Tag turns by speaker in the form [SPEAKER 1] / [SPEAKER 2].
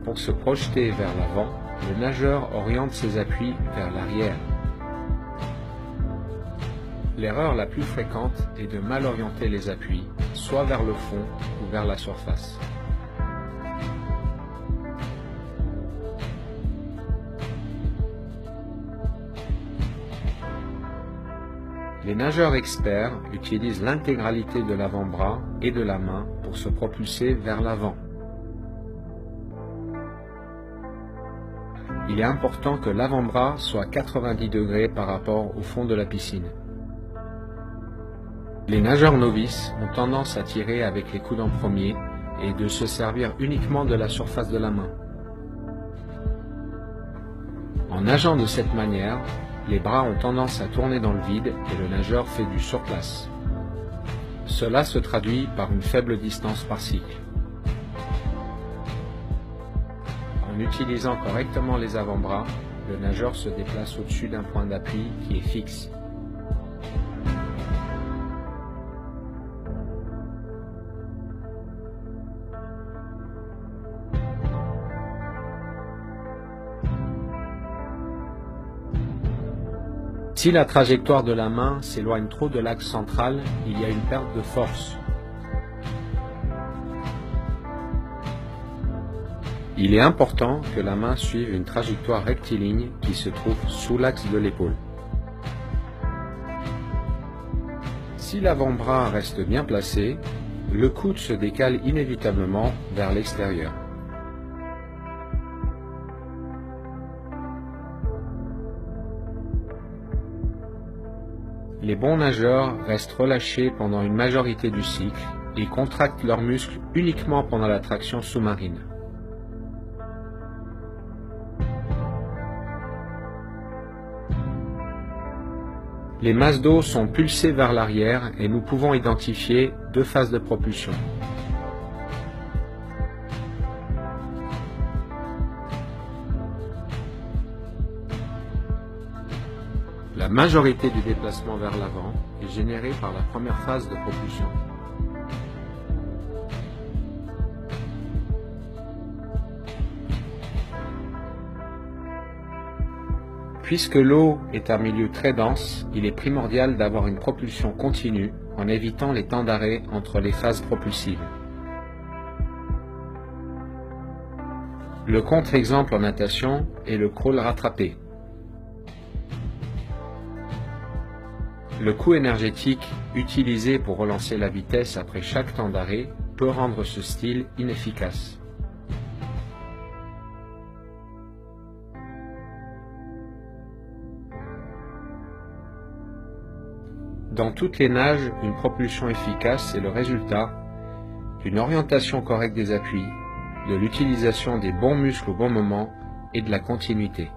[SPEAKER 1] Pour se projeter vers l'avant, le nageur oriente ses appuis vers l'arrière. L'erreur la plus fréquente est de mal orienter les appuis, soit vers le fond ou vers la surface. Les nageurs experts utilisent l'intégralité de l'avant-bras et de la main pour se propulser vers l'avant. Il est important que l'avant-bras soit à 90 degrés par rapport au fond de la piscine. Les nageurs novices ont tendance à tirer avec les coudes en premier et de se servir uniquement de la surface de la main. En nageant de cette manière, les bras ont tendance à tourner dans le vide et le nageur fait du surplace. Cela se traduit par une faible distance par cycle. En utilisant correctement les avant-bras, le nageur se déplace au-dessus d'un point d'appui qui est fixe. Si la trajectoire de la main s'éloigne trop de l'axe central, il y a une perte de force. Il est important que la main suive une trajectoire rectiligne qui se trouve sous l'axe de l'épaule. Si l'avant-bras reste bien placé, le coude se décale inévitablement vers l'extérieur. Les bons nageurs restent relâchés pendant une majorité du cycle et contractent leurs muscles uniquement pendant la traction sous-marine. Les masses d'eau sont pulsées vers l'arrière et nous pouvons identifier deux phases de propulsion. La majorité du déplacement vers l'avant est générée par la première phase de propulsion. Puisque l'eau est un milieu très dense, il est primordial d'avoir une propulsion continue en évitant les temps d'arrêt entre les phases propulsives. Le contre-exemple en natation est le crawl rattrapé. Le coût énergétique utilisé pour relancer la vitesse après chaque temps d'arrêt peut rendre ce style inefficace. Dans toutes les nages, une propulsion efficace est le résultat d'une orientation correcte des appuis, de l'utilisation des bons muscles au bon moment et de la continuité.